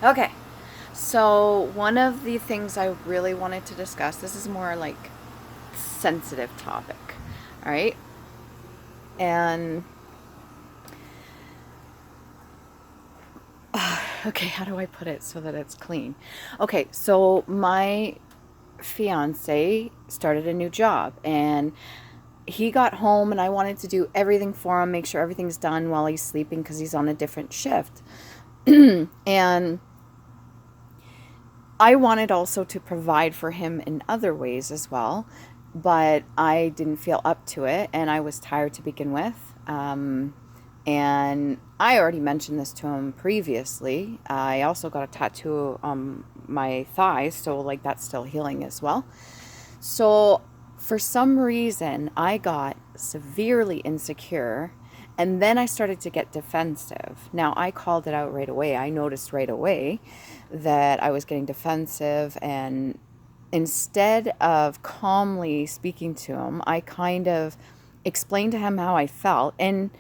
Okay, so one of the things I really wanted to discuss, this is more like sensitive topic, all right? And okay, how do I put it so that it's clean? Okay, so my fiance started a new job and he got home and I wanted to do everything for him, make sure everything's done while he's sleeping because he's on a different shift. And I wanted also to provide for him in other ways as well, but I didn't feel up to it and I was tired to begin with. And I already mentioned this to him previously. I also got a tattoo on my thighs, so like that's still healing as well. So for some reason, I got severely insecure and then I started to get defensive. Now, I called it out right away. I noticed right away that I was getting defensive, and instead of calmly speaking to him, I kind of explained to him how I felt. And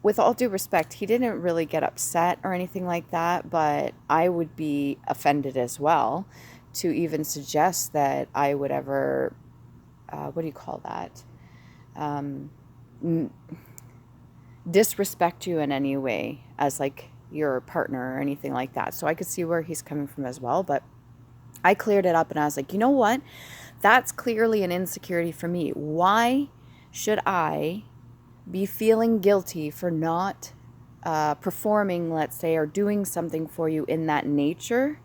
with all due respect, he didn't really get upset or anything like that, but I would be offended as well to even suggest that I would ever, what do you call that? Um, Disrespect you in any way as like your partner or anything like that. So I could see where he's coming from as well, but I cleared it up and I was like, you know what? That's clearly an insecurity for me. Why should I be feeling guilty for not performing, let's say, or doing something for you in that nature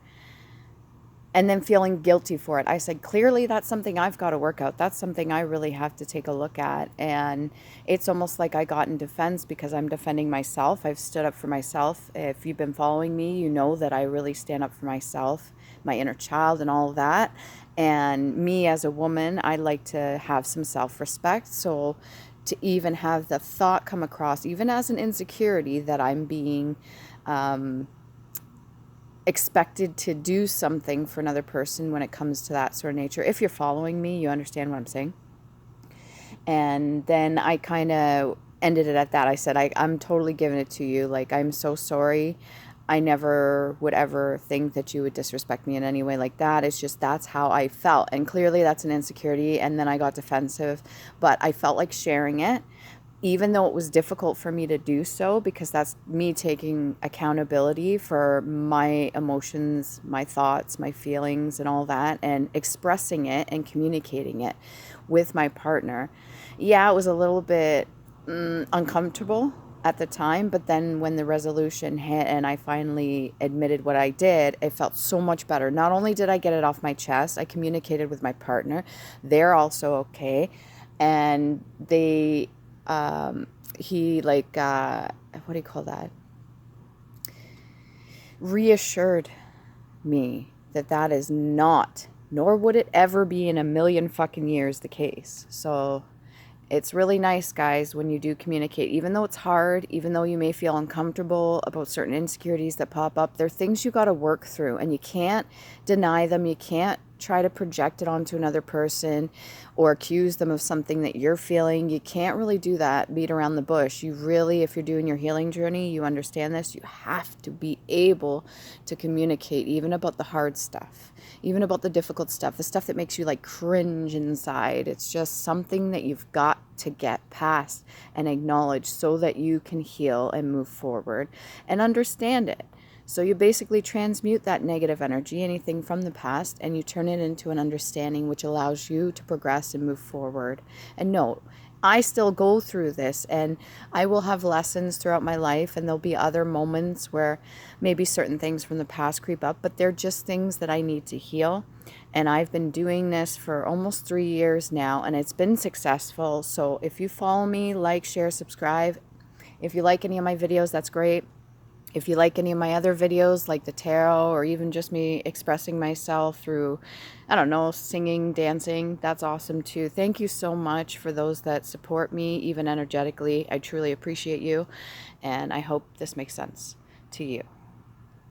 and then feeling guilty for it? I said, clearly that's something I've got to work out. That's something I really have to take a look at. And it's almost like I got in defense because I'm defending myself. I've stood up for myself. If you've been following me, you know that I really stand up for myself, my inner child and all of that. And me as a woman, I like to have some self-respect. So to even have the thought come across, even as an insecurity, that I'm being expected to do something for another person when it comes to that sort of nature. If you're following me, you understand what I'm saying. And then I kind of ended it at that. I said, I'm totally giving it to you. Like, I'm so sorry. I never would ever think that you would disrespect me in any way like that. It's just that's how I felt. And clearly that's an insecurity. And then I got defensive, but I felt like sharing it, even though it was difficult for me to do so, because that's me taking accountability for my emotions, my thoughts, my feelings, and all that, and expressing it and communicating it with my partner. Yeah, it was a little bit uncomfortable at the time, but then when the resolution hit and I finally admitted what I did, it felt so much better. Not only did I get it off my chest, I communicated with my partner. They're also okay. And he like, what do you call that? Reassured me that that is not, nor would it ever be in a million fucking years, the case. So it's really nice, guys, when you do communicate, even though it's hard, even though you may feel uncomfortable about certain insecurities that pop up. They're things you got to work through, and you can't deny them. You can't try to project it onto another person or accuse them of something that you're feeling. You can't really do that, beat around the bush. You really, if you're doing your healing journey, you understand this, you have to be able to communicate even about the hard stuff, even about the difficult stuff, the stuff that makes you like cringe inside. It's just something that you've got to get past and acknowledge so that you can heal and move forward and understand it. So you basically transmute that negative energy, anything from the past, and you turn it into an understanding which allows you to progress and move forward. And no, I still go through this, and I will have lessons throughout my life, and there'll be other moments where maybe certain things from the past creep up, but they're just things that I need to heal. And I've been doing this for almost 3 years now, and it's been successful. So if you follow me, like, share, subscribe. If you like any of my videos, that's great. If you like any of my other videos, like the tarot, or even just me expressing myself through, I don't know, singing, dancing, that's awesome too. Thank you so much for those that support me, even energetically. I truly appreciate you, and I hope this makes sense to you.